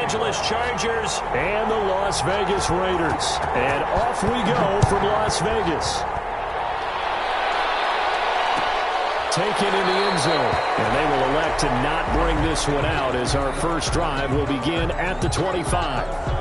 Angeles Chargers and the Las Vegas Raiders. And off we go from Las Vegas. Taken in the end zone. And they will elect to not bring this one out as our first drive will begin at the 25.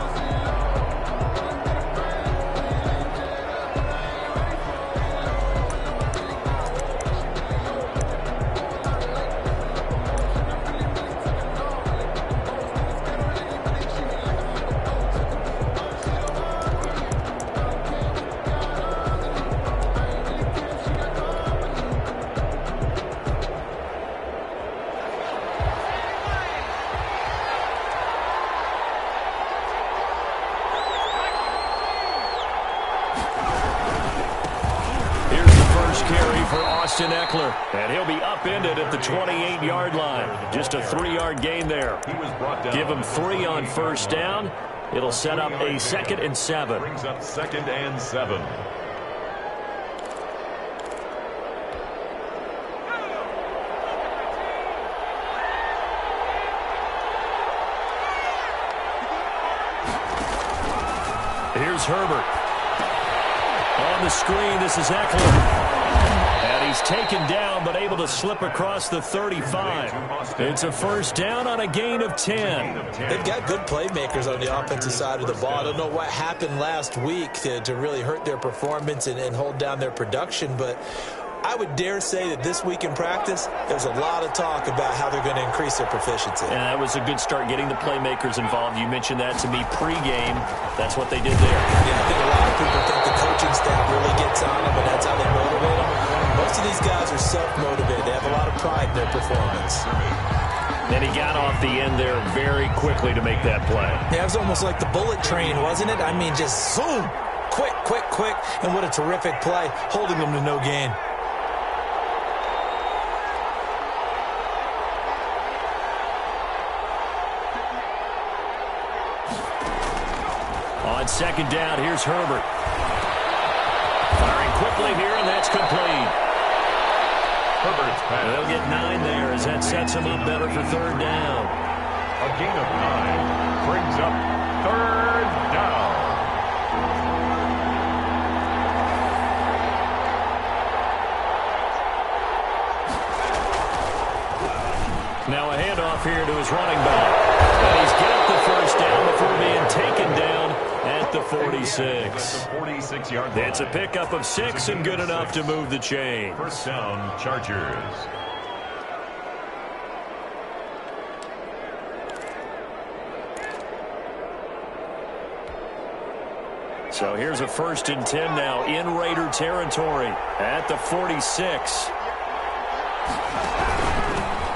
And he'll be upended at the 28-yard line. Just a 3-yard gain there. Give him 3 on first down. It'll set up a 2nd and 7. Brings up 2nd and 7. Here's Herbert. On the screen, this is Eckler. He's taken down, but able to slip across the 35. It's a first down on a gain of 10. They've got good playmakers on the offensive side of the ball. I don't know what happened last week to really hurt their performance and hold down their production, but I would dare say that this week in practice, there's a lot of talk about how they're going to increase their proficiency. And that was a good start, getting the playmakers involved. You mentioned that to me pregame. That's what they did there. Yeah, I think a lot of people think the coaching staff really gets on them, and that's how they motivate them. Most of these guys are self-motivated. They have a lot of pride in their performance. And he got off the end there very quickly to make that play. Yeah, it was almost like the bullet train, wasn't it? I mean, just zoom, quick, quick, quick, and what a terrific play, holding them to no gain. On second down, here's Herbert. Firing quickly here, and that's complete. Herbert's pass. They'll get 9 there as that sets him up better for third down. A gain of 9 brings up third down. Now a handoff here to his running back. And he's got the first down before being taken down at the 46. It's a pickup of 6 and good enough to move the chain. First down, Chargers. So here's a 1st and 10 now in Raider territory at the 46.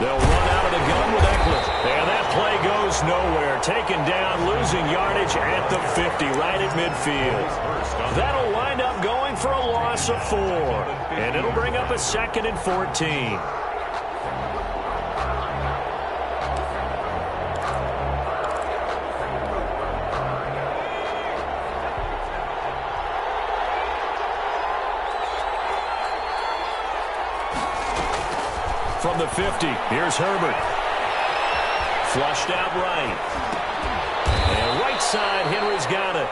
They'll run out of the gun with Eckler. And that play goes nowhere. Taken down, losing yardage at the 50, right at midfield. That'll wind up going for a loss of 4. And it'll bring up a 2nd and 14. From the 50, here's Herbert. Flushed out right. And right side, Henry's got it.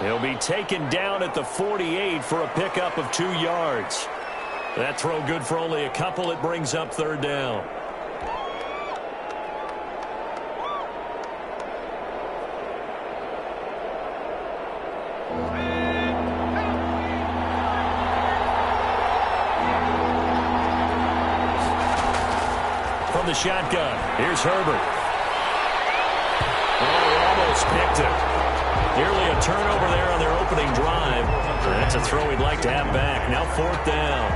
He'll be taken down at the 48 for a pickup of 2 yards. That throw good for only a couple. It brings up third down. The shotgun. Here's Herbert. Oh, almost picked it. Nearly a turnover there on their opening drive. That's a throw he'd like to have back. Now 4th down.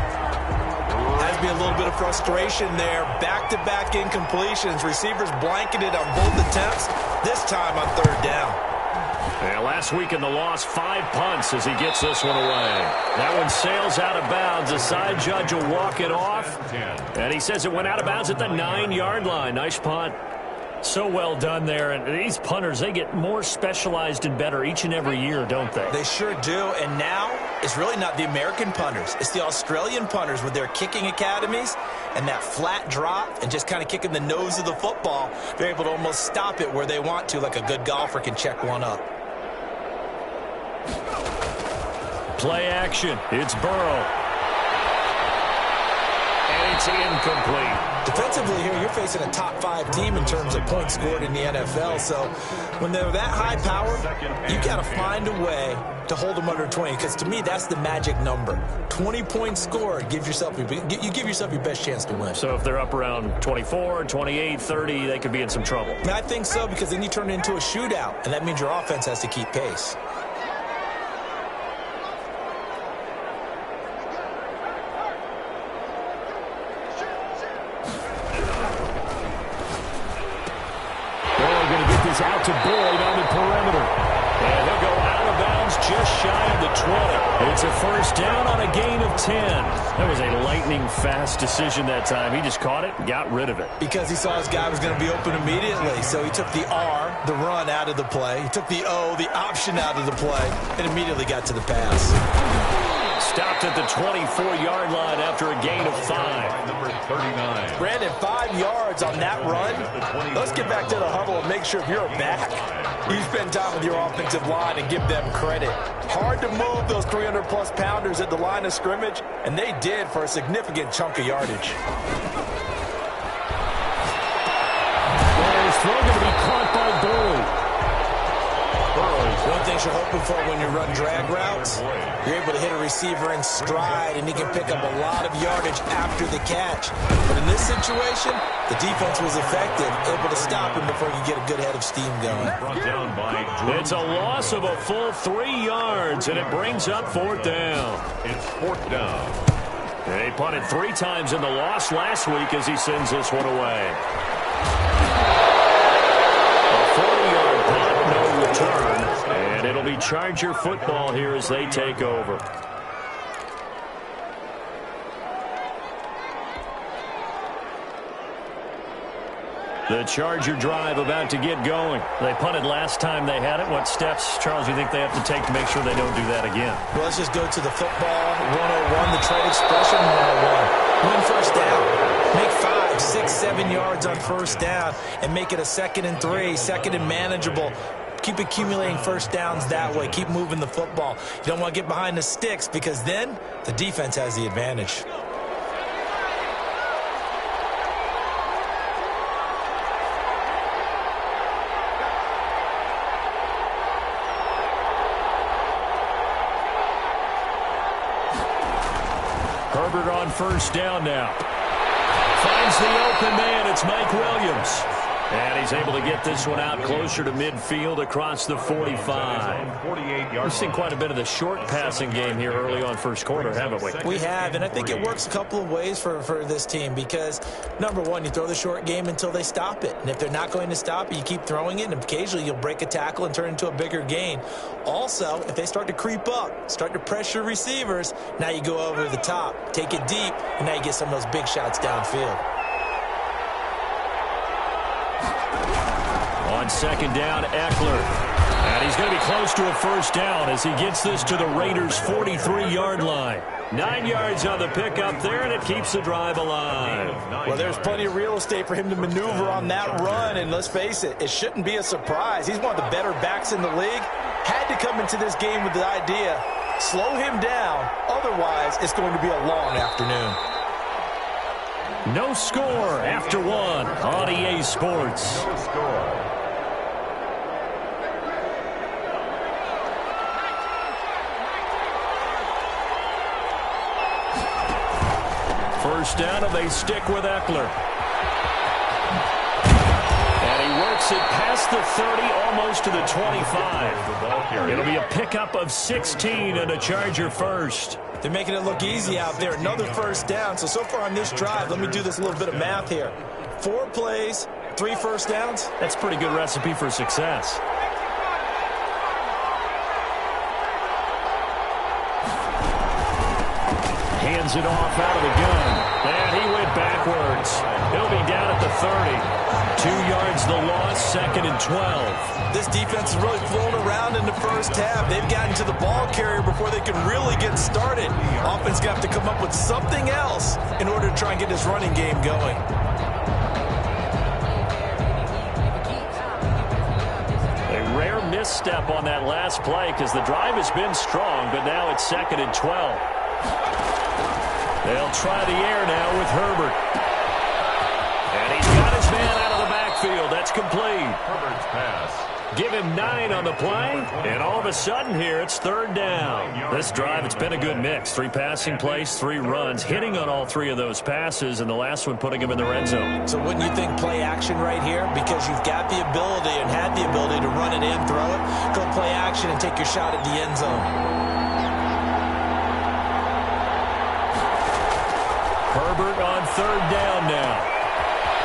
Has to be a little bit of frustration there. Back-to-back incompletions. Receivers blanketed on both attempts. This time on 3rd down. Yeah, last week in the loss, 5 punts as he gets this one away. That one sails out of bounds. The side judge will walk it off. And he says it went out of bounds at the 9-yard line. Nice punt. So well done there. And these punters, they get more specialized and better each and every year, don't they? They sure do. And now it's really not the American punters. It's the Australian punters with their kicking academies. and that flat drop and just kind of kicking the nose of the football, they're able to almost stop it where they want to, like a good golfer can check one up. Play action. It's Burrow. And it's incomplete. Defensively here, you're facing a top 5 team in terms of points scored in the NFL. So when they're that high power, you got to find a way to hold them under 20. Because to me, that's the magic number. 20 points scored, you give yourself your best chance to win. So if they're up around 24, 28, 30, they could be in some trouble. And I think so, because then you turn it into a shootout, and that means your offense has to keep pace. Out to Boyd on the perimeter. And he'll go out of bounds just shy of the 20. It's a first down on a gain of 10. That was a lightning-fast decision that time. He just caught it and got rid of it. Because he saw his guy was going to be open immediately. So he took the R, the run, out of the play. He took the O, the option, out of the play, and immediately got to the pass. Stopped at the 24-yard line after a gain of 5. Number 39. Brandon, 5 yards on that run. Let's get back to the huddle and make sure if you're back, you spend time with your offensive line and give them credit. Hard to move those 300-plus pounders at the line of scrimmage, and they did for a significant chunk of yardage. His throw going to be caught by Boyd. One thing you're hoping for when you run drag routes, you're able to hit a receiver in stride, and he can pick up a lot of yardage after the catch. But in this situation, the defense was effective, able to stop him before you get a good head of steam going. It's a loss of a full 3 yards, and it brings up 4th down. It's 4th down. He punted 3 times in the loss last week as he sends this one away. A 40-yard punt, no return. And it'll be Charger football here as they take over. The Charger drive about to get going. They punted last time they had it. What steps, Charles, do you think they have to take to make sure they don't do that again? Well, let's just go to the football 101, the trade expression 101. Win first down. Make 5, 6, 7 yards on first down and make it a 2nd and 3, 2nd and manageable. Keep accumulating first downs that way. Keep moving the football. You don't want to get behind the sticks because then the defense has the advantage. Herbert on first down now. Finds the open man. It's Mike Williams. And he's able to get this one out closer to midfield across the 45. We've seen quite a bit of the short passing game here early on first quarter, haven't we? We have, and I think it works a couple of ways for this team because, number one, you throw the short game until they stop it. And if they're not going to stop it, you keep throwing it, and occasionally you'll break a tackle and turn it into a bigger gain. Also, if they start to creep up, start to pressure receivers, now you go over the top, take it deep, and now you get some of those big shots downfield. On second down, Eckler. And he's going to be close to a first down as he gets this to the Raiders' 43-yard line. 9 yards on the pickup there, and it keeps the drive alive. Well, there's plenty of real estate for him to maneuver on that run, and let's face it, it shouldn't be a surprise. He's one of the better backs in the league. Had to come into this game with the idea, slow him down, otherwise it's going to be a long afternoon. No score after 1 on EA Sports. No score. First down, and they stick with Eckler. And he works it past the 30, almost to the 25. It'll be a pickup of 16 and a Charger first. They're making it look easy out there. Another first down. So far on this drive, let me do this little bit of math here. 4 plays, 3 first downs. That's a pretty good recipe for success. Hands it off out of the gun. And he went backwards. He'll be down at the 30. 2 yards the loss, 2nd and 12. This defense is really flown around in the first half. They've gotten to the ball carrier before they can really get started. Offense got to come up with something else in order to try and get this running game going. A rare misstep on that last play because the drive has been strong, but now it's 2nd and 12. They'll try the air now with Herbert. And he's got his man out of the backfield. That's complete. Herbert's pass. Give him 9 on the play, and all of a sudden here it's 3rd down. This drive, it's been a good mix. 3 passing plays, 3 runs, hitting on all 3 of those passes, and the last one putting him in the red zone. So wouldn't you think play action right here? Because you've got the ability and had the ability to run it in, throw it, go play action and take your shot at the end zone. Herbert on 3rd down now.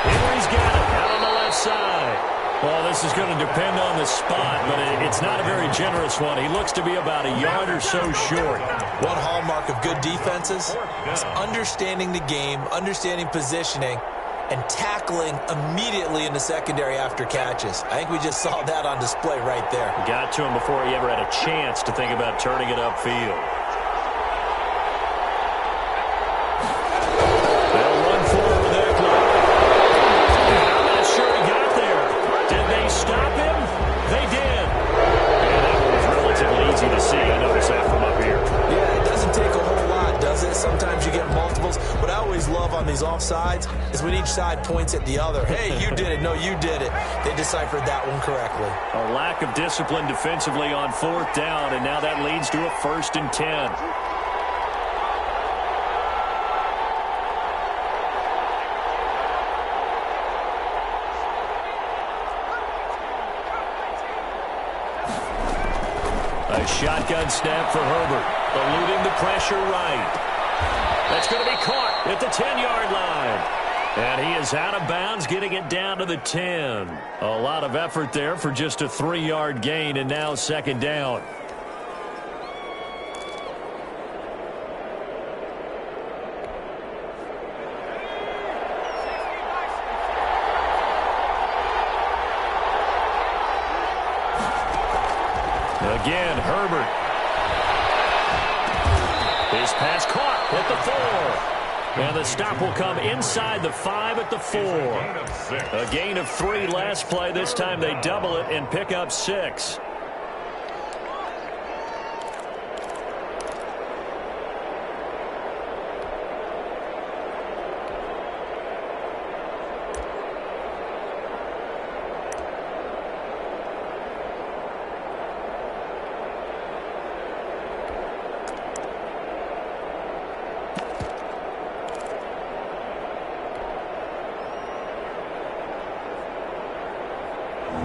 Henry's got it out on the left side. Well, this is going to depend on the spot, but it's not a very generous one. He looks to be about a yard or so short. One hallmark of good defenses is understanding the game, understanding positioning, and tackling immediately in the secondary after catches. I think we just saw that on display right there. Got to him before he ever had a chance to think about turning it upfield. They'll run forward with that play. And I'm not sure he got there. Did they stop him? They did. And that one was relatively easy to see. I noticed that from up here. Yeah, it doesn't take a whole lot, does it? Sometimes you get multiples. What I always love on these offsides is when each side points at the other. Hey, you did it. No, you did it. They deciphered that one correctly. A lack of discipline defensively on 4th down, and now that leads to a 1st and 10. A shotgun snap for Herbert, eluding the pressure right. That's going to be caught at the 10-yard line. And he is out of bounds, getting it down to the 10. A lot of effort there for just a 3-yard gain, and now 2nd down. Again, Herbert. His pass caught at the 4. And the stop will come inside the 5 at the 4. A gain of 3 last play. This time they double it and pick up 6.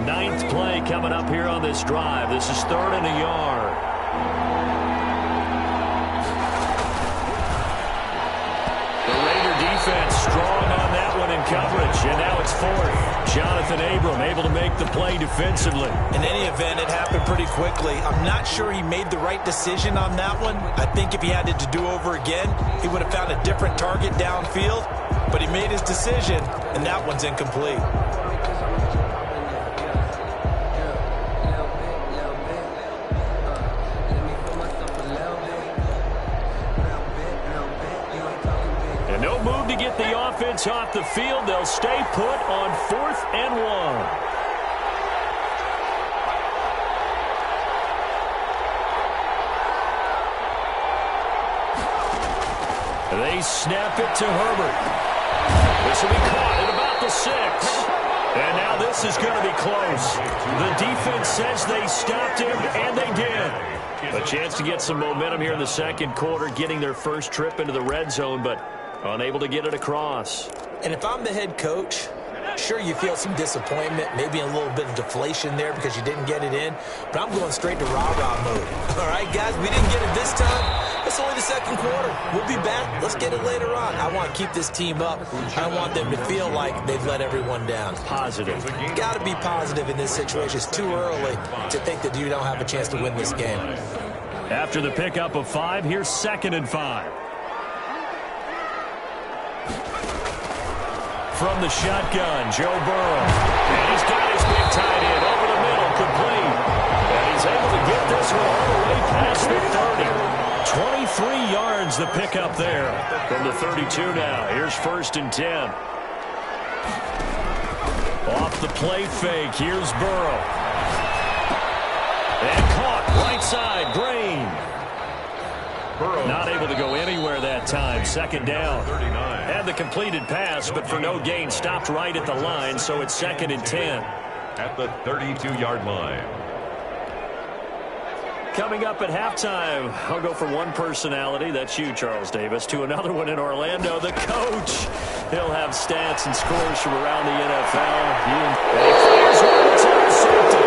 Ninth play coming up here on this drive. This is 3rd and a yard. The Raider defense strong on that one in coverage, and now it's 4th. Jonathan Abram able to make the play defensively. In any event, it happened pretty quickly. I'm not sure he made the right decision on that one. I think if he had it to do over again, he would have found a different target downfield, but he made his decision, and that one's incomplete. To get the offense off the field, they'll stay put on 4th and 1. They snap it to Herbert. This will be caught at about the 6. And now this is going to be close. The defense says they stopped him, and they did. A chance to get some momentum here in the 2nd quarter, getting their first trip into the red zone, but unable to get it across. And if I'm the head coach, sure, you feel some disappointment, maybe a little bit of deflation there because you didn't get it in, but I'm going straight to rah-rah mode. All right, guys, we didn't get it this time. It's only the 2nd quarter. We'll be back. Let's get it later on. I want to keep this team up. I want them to feel like they've let everyone down. Positive. Got to be positive in this situation. It's too early to think that you don't have a chance to win this game. After the pickup of 5, here's 2nd and 5. from the shotgun, Joe Burrow. And he's got his big tight end over the middle, complete. And he's able to get this one all the way past the 30. 23 yards the pickup there from the 32 now. Here's 1st and 10. Off the play fake, here's Burrow. And caught, right side, Green. Burrow. Not able to go anywhere that time. 2nd down. Had the completed pass, but for no gain, stopped right at the line, so it's 2nd and 10. At the 32-yard line. Coming up at halftime, I'll go from one personality, that's you, Charles Davis, to another one in Orlando, the coach. He'll have stats and scores from around the NFL. And he fires one that's intercepted.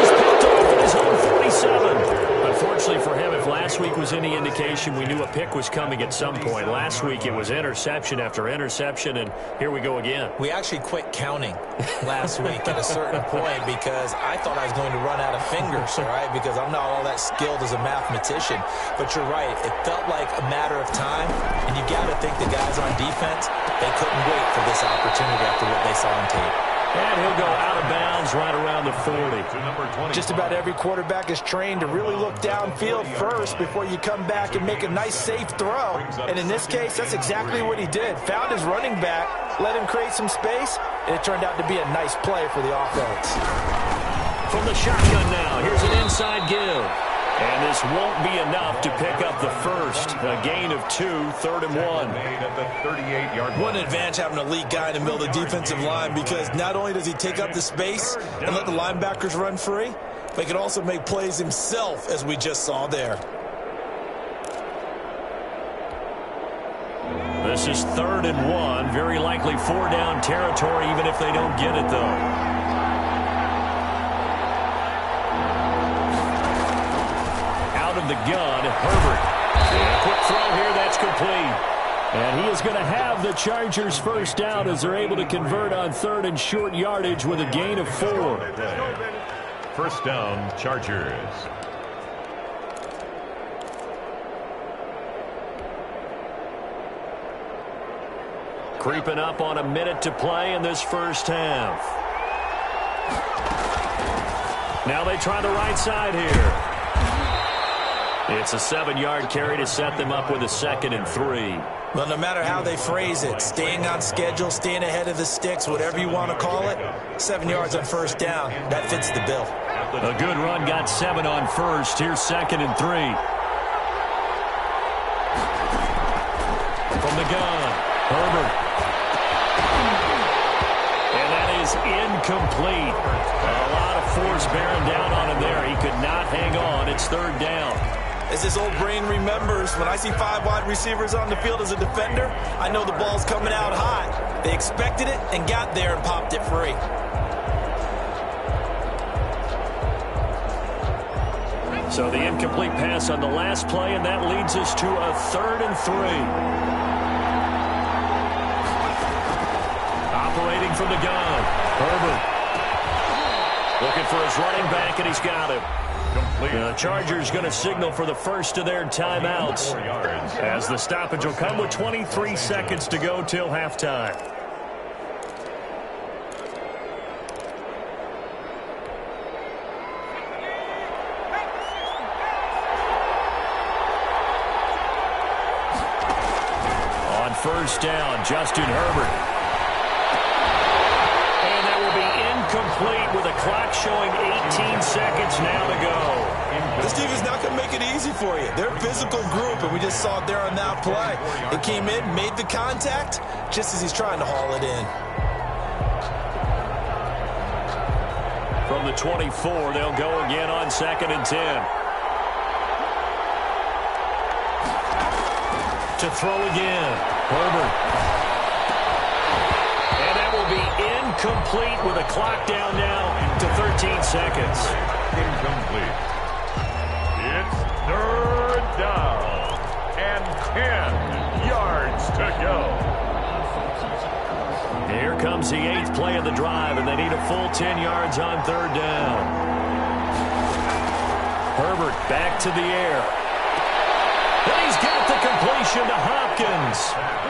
He's picked off at his own 47. Unfortunately for him, if last week was any indication, we knew a pick was coming at some point. Last week it was interception after interception, and here we go again. We actually quit counting last week at a certain point because I thought I was going to run out of fingers, all right, because I'm not all that skilled as a mathematician. But you're right. It felt like a matter of time, and you got to think the guys on defense, they couldn't wait for this opportunity after what they saw on tape. And he'll go out of bounds right around the 40. Just about every quarterback is trained to really look downfield first before you come back and make a nice, safe throw. And in this case, that's exactly what he did. Found his running back, let him create some space, and it turned out to be a nice play for the offense. From the shotgun now, here's an inside give. And this won't be enough to pick up the first. A gain of 2, 3rd and 1. At the 38-yard line. What an advantage having a elite guy in the middle of the defensive line, because not only does he take up the space and let the linebackers run free, but he can also make plays himself, as we just saw there. This is 3rd and 1. Very likely 4-down territory, even if they don't get it, though. Of the gun, Herbert. And a quick throw here, that's complete. And he is going to have the Chargers first down as they're able to convert on 3rd and short yardage with a gain of 4. First down, Chargers. Creeping up on a minute to play in this first half. Now they try the right side here. It's a 7-yard carry to set them up with a 2nd and 3. Well, no matter how they phrase it, staying on schedule, staying ahead of the sticks, whatever you want to call it, 7 yards on first down, that fits the bill. A good run, got 7 on first. Here's 2nd and 3. From the gun, Herbert. And that is incomplete. A lot of force bearing down on him there. He could not hang on. It's 3rd down. As this old brain remembers, when I see 5 wide receivers on the field as a defender, I know the ball's coming out hot. They expected it and got there and popped it free. So the incomplete pass on the last play, and that leads us to a 3rd and 3. Operating from the gun, Herbert. Looking for his running back, and he's got him. The Chargers going to signal for the first of their timeouts, as the stoppage will come with 23 seconds to go till halftime. On first down, Justin Herbert. Complete with a clock showing 18 seconds now to go. This team is not going to make it easy for you. They're a physical group, and we just saw it there on that play. It came in, made the contact, just as he's trying to haul it in. From the 24, they'll go again on 2nd and 10. To throw again, Herbert. Incomplete with a clock down now to 13 seconds. Incomplete. It's 3rd down and 10 yards to go. Here comes the 8th play of the drive, and they need a full 10 yards on 3rd down. Herbert back to the air. And he's got the the completion to Hopkins.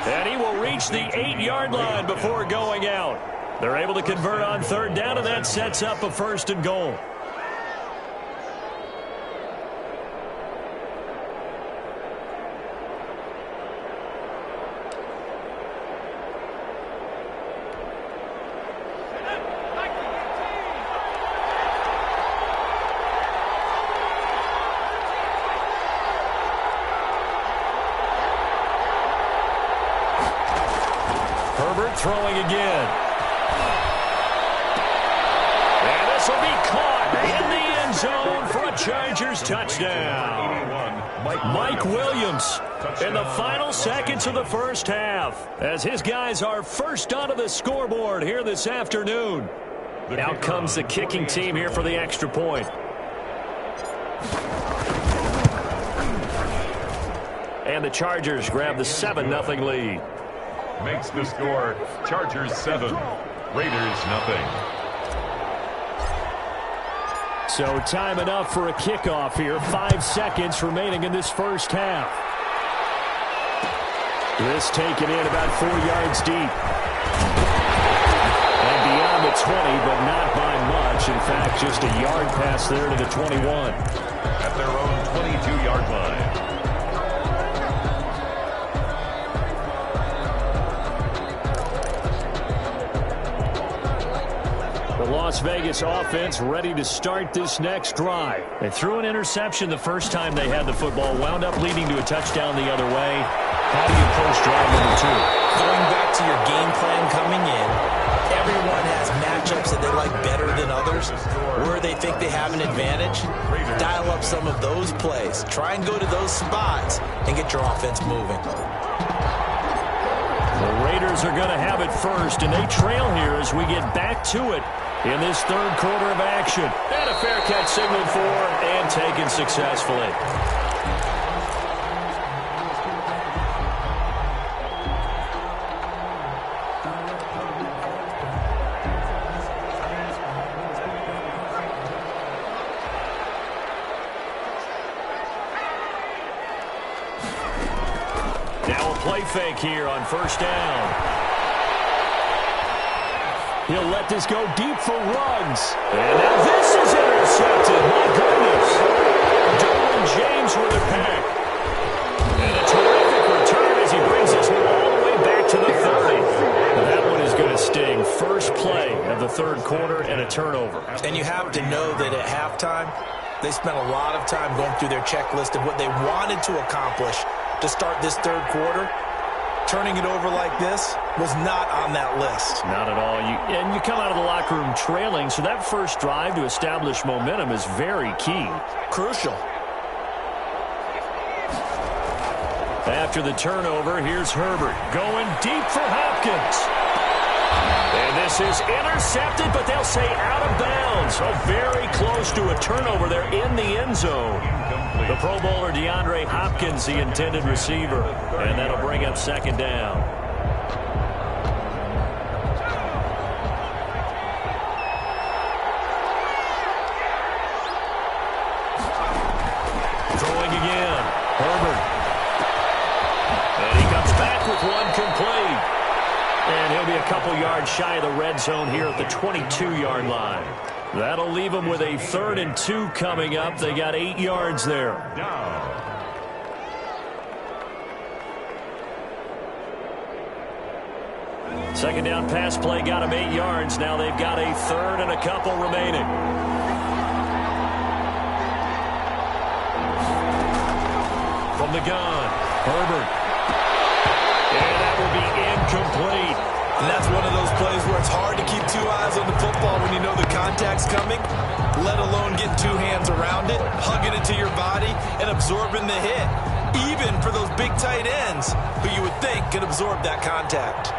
And he will reach the 8-yard line before going out. They're able to convert on third down, and that sets up a 1st and goal. Herbert throwing again. And this will be caught in the end zone for a Chargers touchdown. Mike Williams in the final seconds of the first half, as his guys are first onto the scoreboard here this afternoon. Out comes the kicking team here for the extra point. And the Chargers grab the 7-0 lead. Makes the score Chargers 7, Raiders 0. So time enough for a kickoff here. 5 seconds remaining in this first half. This taken in about 4 yards deep. And beyond the 20, but not by much. In fact, just a yard pass there to the 21. At their own 22-yard line. The Las Vegas offense ready to start this next drive. They threw an interception the first time they had the football, wound up leading to a touchdown the other way. How do you approach drive number 2? Going back to your game plan coming in, everyone has matchups that they like better than others, where they think they have an advantage. Dial up some of those plays. Try and go to those spots and get your offense moving. The Raiders are going to have it first, and they trail here as we get back to it in this third quarter of action. And a fair catch signaled for and taken successfully. Now a play fake here on first down. He'll let this go deep for Ruggs. And now this is intercepted. My goodness. Derwin James with a pick. And a terrific return as he brings this one all the way back to the 30. Now that one is going to sting. First play of the third quarter and a turnover. And you have to know that at halftime, they spent a lot of time going through their checklist of what they wanted to accomplish to start this third quarter. Turning it over like this was not on that list. Not at all. And you come out of the locker room trailing, so that first drive to establish momentum is very key. Crucial. After the turnover, here's Herbert going deep for Hopkins. And this is intercepted, but they'll say out of bounds. So very close to a turnover there in the end zone. The Pro Bowler DeAndre Hopkins, the intended receiver. And that'll bring up second down. Throwing again. Herbert. And he comes back with one complete. And he'll be a couple yards shy of the red zone here at the 22-yard line. That'll leave them with a 3rd and 2 coming up. They got 8 yards there. Second down pass play got them 8 yards. Now they've got a 3rd and a couple remaining. From the gun, Herbert. And that will be incomplete. And that's one of those plays where it's hard to keep 2 eyes on the football when you know the contact's coming, let alone getting 2 hands around it, hugging it to your body, and absorbing the hit, even for those big tight ends who you would think could absorb that contact.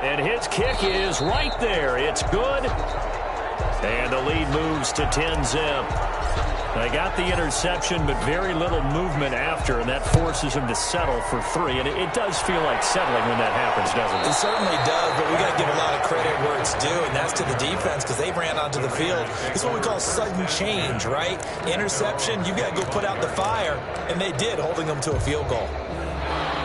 And his kick is right there. It's good. And the lead moves to 10-zip. They got the interception, but very little movement after, and that forces him to settle for 3. And it does feel like settling when that happens, doesn't it? It certainly does, but we got to give a lot of credit where it's due, and that's to the defense because they ran onto the field. It's what we call sudden change, right? Interception, you got to go put out the fire, and they did, holding them to a field goal.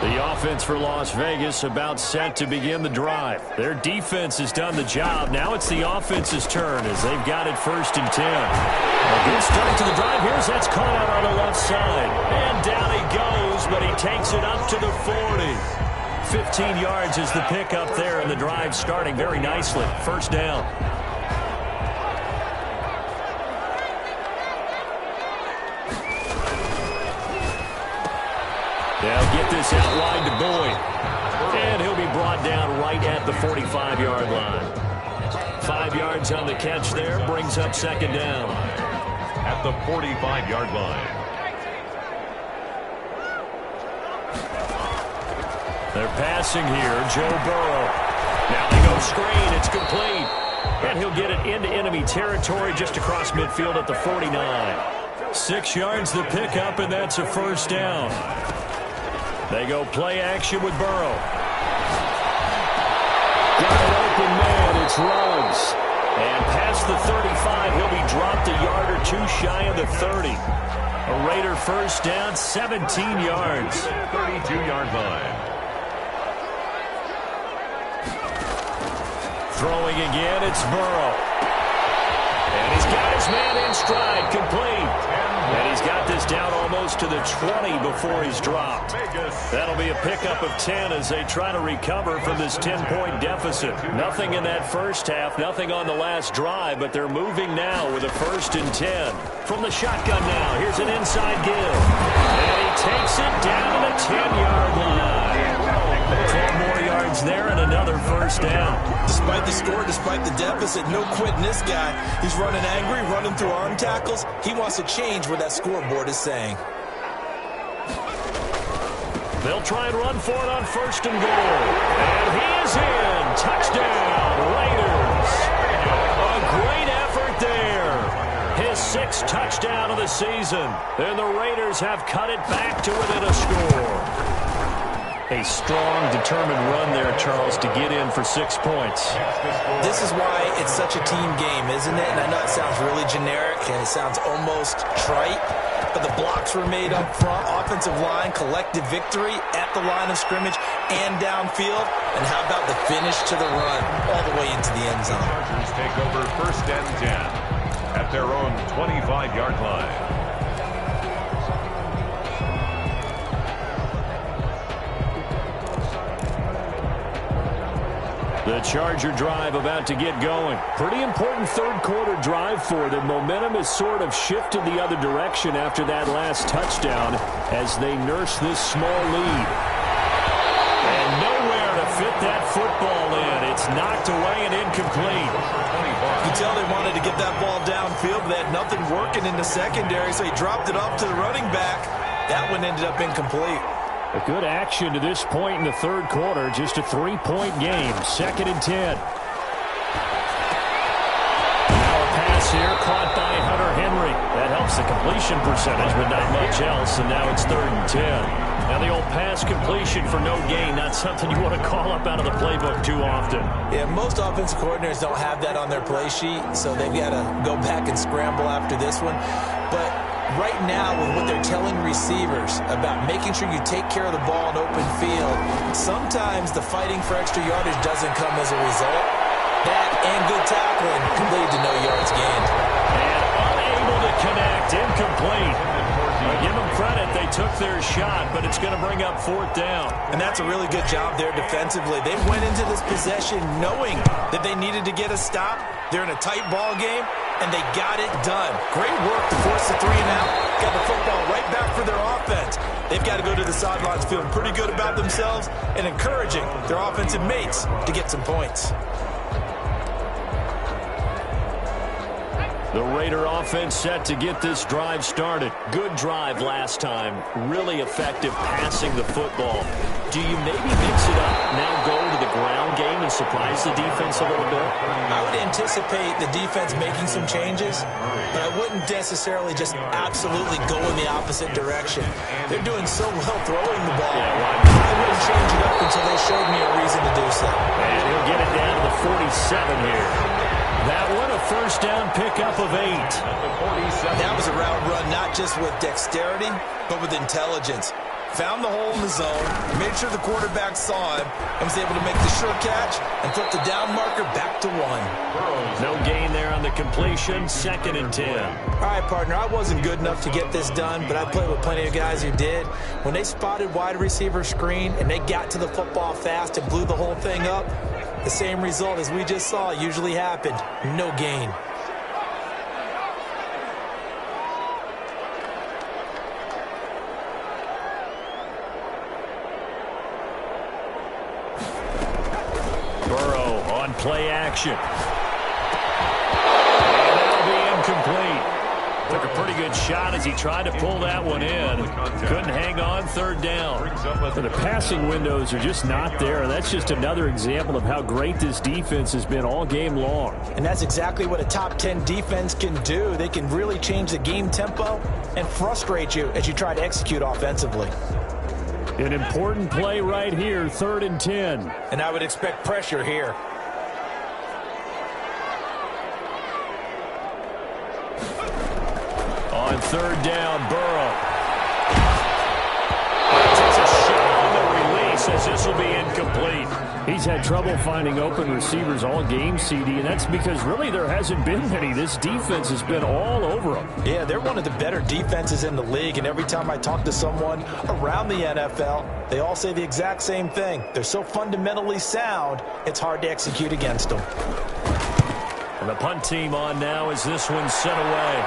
The offense for Las Vegas about set to begin the drive. Their defense has done the job. Now it's the offense's turn as they've got it 1st and 10. A good start to the drive. Here's that's caught out on the left side. And down he goes, but he takes it up to the 40. 15 yards is the pickup there, and the drive starting very nicely. 1st down. They'll get this out wide to Boyd. And he'll be brought down right at the 45-yard line. 5 yards on the catch there, brings up 2nd down. At the 45-yard line. They're passing here, Joe Burrow. Now they go screen, it's complete. And he'll get it into enemy territory just across midfield at the 49. 6 yards the pickup, and that's a 1st down. They go play action with Burrow. Got an open man, it's Ruggs. And past the 35, he'll be dropped a yard or 2 shy of the 30. A Raider 1st down, 17 yards. 32-yard line. Throwing again, it's Burrow. And he's got his man in stride, complete. And he's got this down almost to the 20 before he's dropped. That'll be a pickup of 10 as they try to recover from this 10-point deficit. Nothing in that first half, nothing on the last drive, but they're moving now with a 1st and 10. From the shotgun now, here's an inside give. And he takes it down to the 10-yard line. 12 more yards there and another 1st down. Despite the score, despite the deficit, no quitting this guy. He's running angry, running through arm tackles. He wants to change what that scoreboard is saying. They'll try and run for it on 1st and goal. And he is in. Touchdown, Raiders. A great effort there. His 6th touchdown of the season. And the Raiders have cut it back to within a score. A strong, determined run there, Charles, to get in for 6 points. This is why it's such a team game, isn't it? And I know it sounds really generic and it sounds almost trite, but the blocks were made up front, offensive line, collective victory at the line of scrimmage and downfield. And how about the finish to the run all the way into the end zone? Chargers take over 1st and 10 at their own 25-yard line. The Charger drive about to get going. Pretty important 3rd quarter drive for them. Momentum has sort of shifted the other direction after that last touchdown as they nurse this small lead. And nowhere to fit that football in. It's knocked away and incomplete. You can tell they wanted to get that ball downfield, but they had nothing working in the secondary, so he dropped it off to the running back. That one ended up incomplete. A good action to this point in the 3rd quarter. Just a 3-point game. 2nd and 10. Now a pass here caught by Hunter Henry. That helps the completion percentage, but not much else. And now it's 3rd and 10. Now the old pass completion for no gain, not something you want to call up out of the playbook too often. Yeah, most offensive coordinators don't have that on their play sheet, so they've got to go back and scramble after this one. But right now, with what they're telling receivers about making sure you take care of the ball in open field, sometimes the fighting for extra yardage doesn't come as a result. That and good tackling can lead to no yards gained. And unable to connect, incomplete. Give them credit, they took their shot, but it's going to bring up 4th down. And that's a really good job there defensively. They went into this possession knowing that they needed to get a stop. They're in a tight ball game, and they got it done. Great work to force the 3 and out. Got the football right back for their offense. They've got to go to the sidelines feeling pretty good about themselves and encouraging their offensive mates to get some points. The Raider offense set to get this drive started. Good drive last time. Really effective passing the football. Do you maybe mix it up, now go to the ground game and surprise the defense a little bit? I would anticipate the defense making some changes, but I wouldn't necessarily just absolutely go in the opposite direction. They're doing so well throwing the ball. I wouldn't change it up until they showed me a reason to do so. And he'll get it down to the 47 here. That one, a first down pickup of 8. That was a route run not just with dexterity, but with intelligence. Found the hole in the zone, made sure the quarterback saw him, and was able to make the sure catch and flip the down marker back to 1. No gain there on the completion, 2nd and 10. All right, partner, I wasn't good enough to get this done, but I played with plenty of guys who did. When they spotted wide receiver screen and they got to the football fast and blew the whole thing up, the same result as we just saw usually happened. No gain. Burrow on play action. And that'll be incomplete. Took a pretty good shot as he tried to pull that one in. Couldn't hang on, 3rd down. The passing windows are just not there. That's just another example of how great this defense has been all game long. And that's exactly what a top 10 defense can do. They can really change the game tempo and frustrate you as you try to execute offensively. An important play right here, 3rd and 10. And I would expect pressure here. On 3rd down, Burrow. Takes a shot on the release as this will be incomplete. He's had trouble finding open receivers all game, CD, and that's because really there hasn't been many. This defense has been all over them. Yeah, they're one of the better defenses in the league, and every time I talk to someone around the NFL, they all say the exact same thing. They're so fundamentally sound, it's hard to execute against them. And the punt team on now as this one's sent away.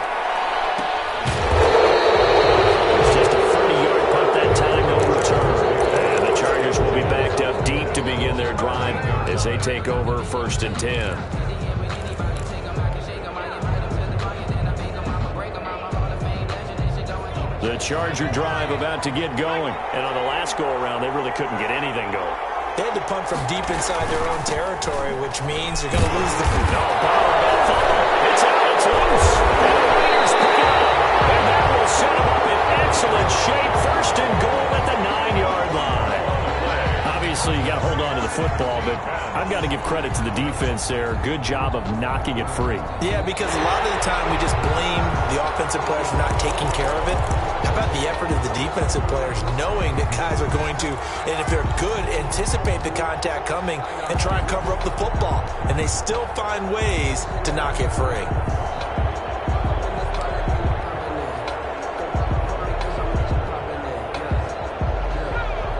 It's just a 30-yard punt that time, no return. And the Chargers will be backed up deep to begin their drive as they take over 1st and 10. The Charger drive about to get going. And on the last go-around, they really couldn't get anything going. They had to punt from deep inside their own territory, which means they're going to lose the... No, it's out, it's loose. And the Raiders pick it up. And that will set them up in excellent shape. 1st and goal at the 9-yard line. Obviously, you got to hold on to the football, but I've got to give credit to the defense there. Good job of knocking it free. Yeah, because a lot of the time we just blame the offensive players for not taking care of it. How about the effort of the defensive players knowing that guys are going to, and if they're good, anticipate the contact coming and try and cover up the football. And they still find ways to knock it free.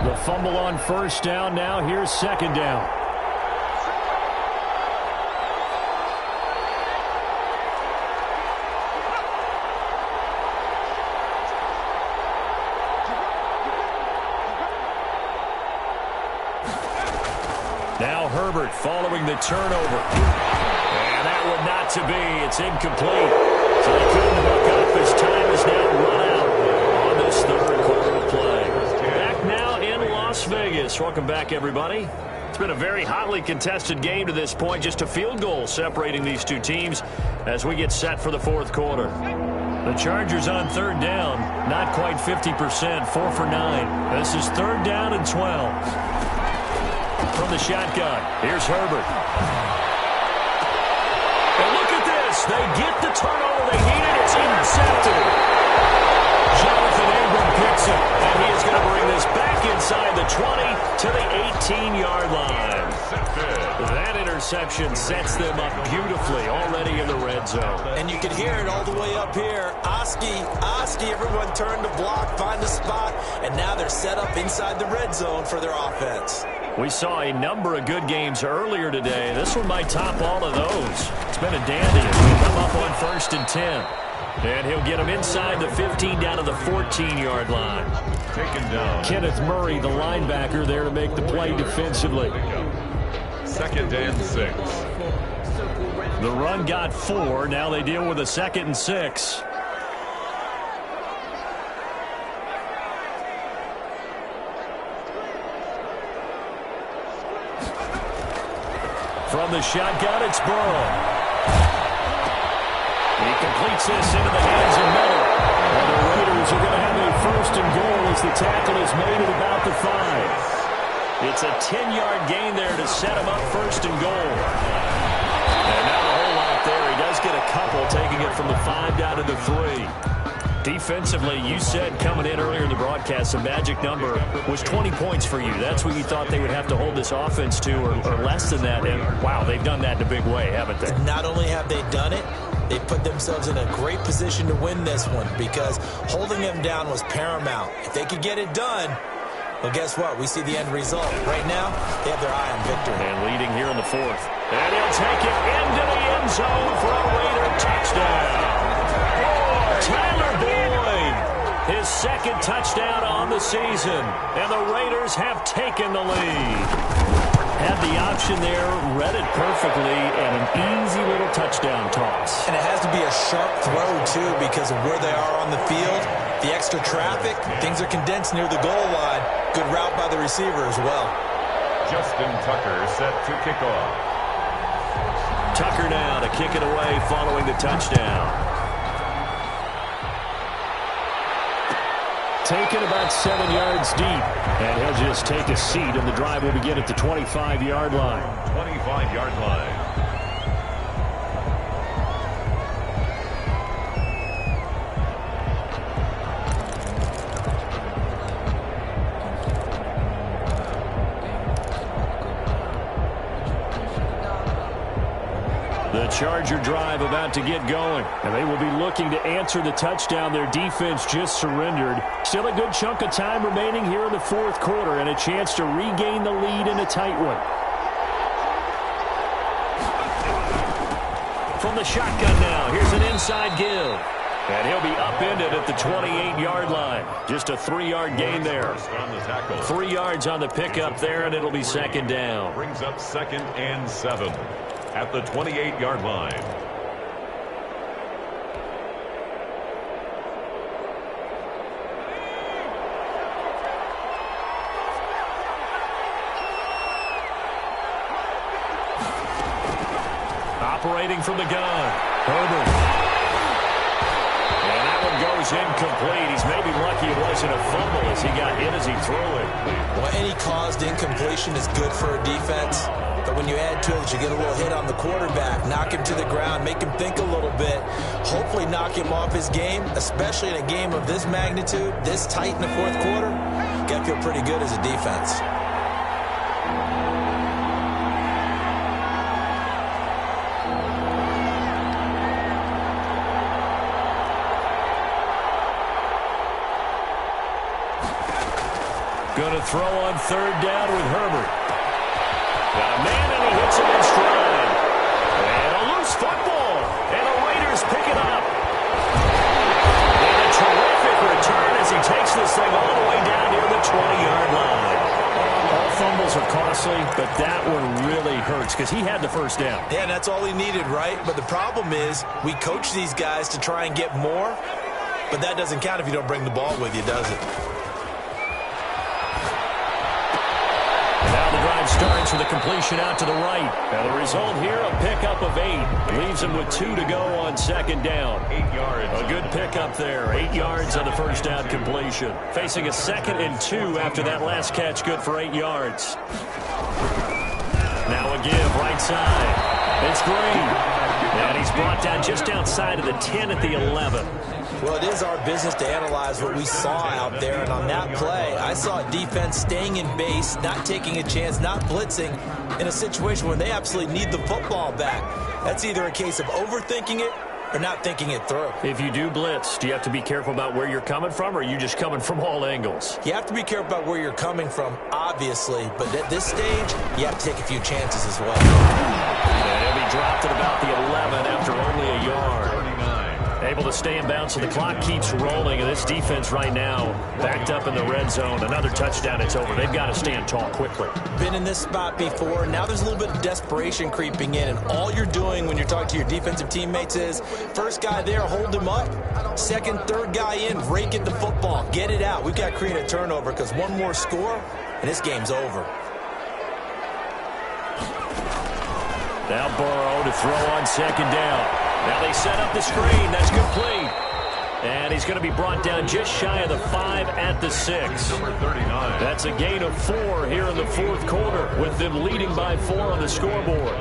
The fumble on 1st down. Now here's 2nd down. Now Herbert following the turnover. And that one not to be. It's incomplete. So they couldn't hook up as time is now run out on this 3rd quarter of play. Back now in Las Vegas. Welcome back, everybody. It's been a very hotly contested game to this point. Just a field goal separating these two teams as we get set for the 4th quarter. The Chargers on 3rd down. Not quite 50%. 4 for 9. This is 3rd down and 12. From the shotgun, here's Herbert. And look at this. They get the turnover they needed. It's intercepted. Jonathan Abram picks it, and he is going to bring this back inside the 20 to the 18-yard line. That interception sets them up beautifully already in the red zone. And you can hear it all the way up here. Oski, everyone turned to block, find a spot, and now they're set up inside the red zone for their offense. We saw a number of good games earlier today. This one might top all of those. It's been a dandy as we come up on 1st and 10. And he'll get them inside the 15 down to the 14-yard line. Taken down. Kenneth Murray, the linebacker, there to make the play defensively. 2nd and 6. The run got 4. Now they deal with a 2nd and 6. From the shotgun, it's Burrow. He completes this into the hands of Miller. And the Raiders are going to have a first and goal as the tackle is made at about the 5. It's a 10-yard gain there to set him up first and goal. And not a whole lot there. He does get a couple, taking it from the 5 down to the 3. Defensively, you said coming in earlier in the broadcast, the magic number was 20 points for you. That's what you thought they would have to hold this offense to, or less than that. And, wow, they've done that in a big way, haven't they? Not only have they done it, they put themselves in a great position to win this one because holding them down was paramount. If they could get it done, well, guess what? We see the end result. Right now, they have their eye on victory. And leading here in the 4th. And he'll take it into the end zone for a Raider touchdown. Tyler Boyd, his second touchdown on the season. And the Raiders have taken the lead. Had the option there, read it perfectly, and an easy little touchdown toss. And it has to be a sharp throw, too, because of where they are on the field. The extra traffic, things are condensed near the goal line. Good route by the receiver as well. Justin Tucker set to kick off. Tucker now to kick it away following the touchdown. Taken about 7 yards deep. And he'll just take a seat, and the drive will begin at the 25-yard line. 25-yard line. The Charger drive about to get going. And they will be looking to answer the touchdown their defense just surrendered. Still a good chunk of time remaining here in the 4th quarter and a chance to regain the lead in a tight one. From the shotgun now, here's an inside give. And he'll be upended at the 28-yard line. Just a 3-yard gain there. 3 yards on the pickup there, and it'll be second down. Brings up 2nd and 7. At the 28-yard line. Operating from the gun, Herbert. And that one goes incomplete. He's maybe lucky it wasn't a fumble as he got hit as he threw it. Well, any caused incompletion is good for a defense. But when you add to it, you get a little hit on the quarterback, knock him to the ground, make him think a little bit, hopefully knock him off his game, especially in a game of this magnitude, this tight in the 4th quarter. You got to feel pretty good as a defense. Going to throw on 3rd down with Herbert. Got a man, and he hits him in stride. And a loose football. And the Raiders pick it up. And a terrific return as he takes this thing all the way down near the 20-yard line. All fumbles are costly, but that one really hurts because he had the first down. Yeah, and that's all he needed, right? But the problem is we coach these guys to try and get more, but that doesn't count if you don't bring the ball with you, does it? Starts with a completion out to the right. And the result here, a pickup of 8. Leaves him with 2 to go on 2nd down. 8 yards. A good pickup there. 8 yards on the first down completion. Facing a 2nd and 2 after that last catch, good for 8 yards. Now a give, right side. It's Green. And he's brought down just outside of the 10 at the 11. Well, it is our business to analyze what we saw out there, and on that play, I saw a defense staying in base, not taking a chance, not blitzing, in a situation where they absolutely need the football back. That's either a case of overthinking it or not thinking it through. If you do blitz, do you have to be careful about where you're coming from, or are you just coming from all angles? You have to be careful about where you're coming from, obviously, but at this stage, you have to take a few chances as well. And he'll be dropped at about the 11 after only a yard. Able to stay in bounds, so the clock keeps rolling, and this defense right now backed up in the red zone. Another touchdown, it's over. They've got to stand tall quickly. Been in this spot before. Now there's a little bit of desperation creeping in, and all you're doing when you're talking to your defensive teammates is first guy there, hold him up. Second, third guy in, rake at the football. Get it out. We've got to create a turnover because one more score, and this game's over. Now Burrow to throw on second down. Now they set up the screen. That's complete. And he's going to be brought down just shy of the 5 at the 6. Number 39. That's a gain of 4 here in the fourth quarter, with them leading by 4 on the scoreboard.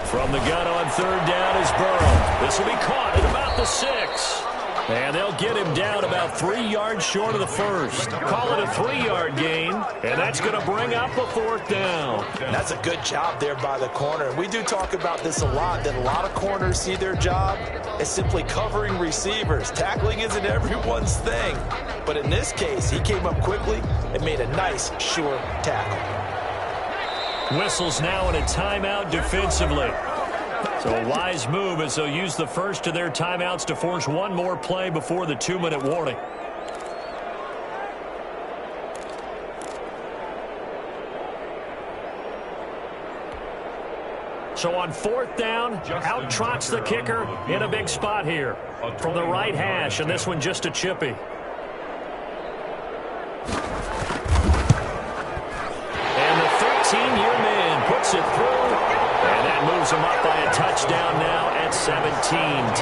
From the gun on third down is Burrow. This will be caught at about the 6. And they'll get him down about 3 yards short of the first. Call it a 3-yard gain, and that's going to bring up a fourth down. That's a good job there by the corner. We do talk about this a lot, that a lot of corners see their job as simply covering receivers. Tackling isn't everyone's thing. But in this case, he came up quickly and made a nice, sure tackle. Whistles now in a timeout defensively. So a wise move as they'll use the first of their timeouts to force one more play before the 2-minute warning. So on fourth down, out trots the kicker in a big spot here from the right hash, and this one just a chippy. And the 13-year man puts it through. And that moves them up by a touchdown now at 17-10.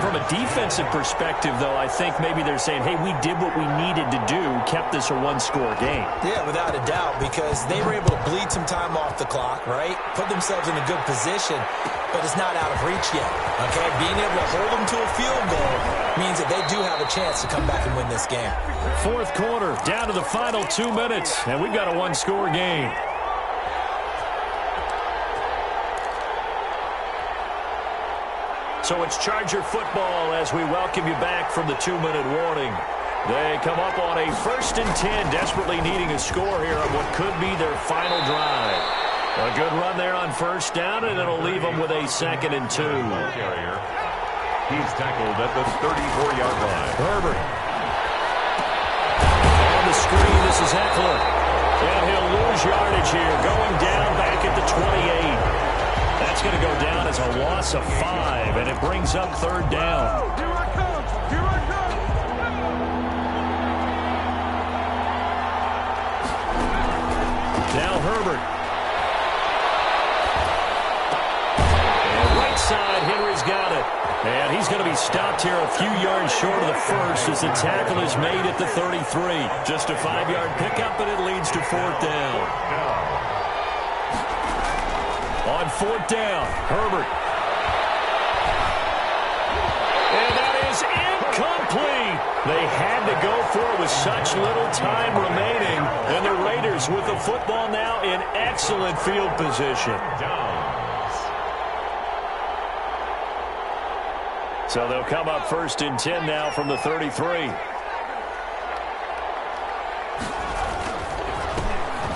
From a defensive perspective, though, I think maybe they're saying, hey, we did what we needed to do, kept this a one-score game. Yeah, without a doubt, because they were able to bleed some time off the clock, right? Put themselves in a good position, but it's not out of reach yet, okay? Being able to hold them to a field goal means that they do have a chance to come back and win this game. Fourth quarter, down to the final 2 minutes, and we've got a one-score game. So it's Charger football as we welcome you back from the 2-minute warning. They come up on a 1st and 10, desperately needing a score here on what could be their final drive. A good run there on first down, and it'll leave them with a 2nd and 2. Carrier. He's tackled at the 34-yard line. Herbert. On the screen, this is Eckler. And he'll lose yardage here, going down back at the 28. That's going to go down as a loss of 5, and it brings up third down. Here I come! Here I come! Now Herbert. And right side, Henry's got it. And he's going to be stopped here a few yards short of the first as the tackle is made at the 33. Just a 5-yard pickup, and it leads to fourth down. On fourth down, Herbert. And that is incomplete. They had to go for it with such little time remaining. And the Raiders with the football now in excellent field position. So they'll come up 1st and 10 now from the 33.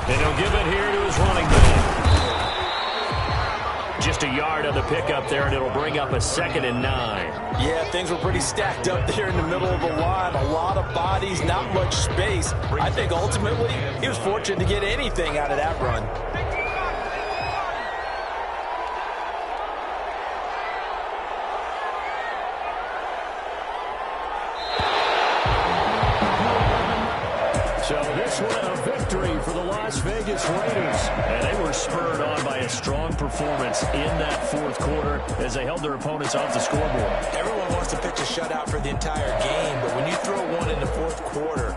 And he'll give it here to his running back. Just a yard on the pickup there, and it'll bring up a 2nd and 9. Yeah, things were pretty stacked up there in the middle of the line. A lot of bodies, not much space. I think ultimately he was fortunate to get anything out of that run. So this one a victory for the Las Vegas Raiders. And they were spurred on by a strong performance in that fourth quarter as they held their opponents off the scoreboard. Everyone wants to pitch a shutout for the entire game, but when you throw one in the fourth quarter,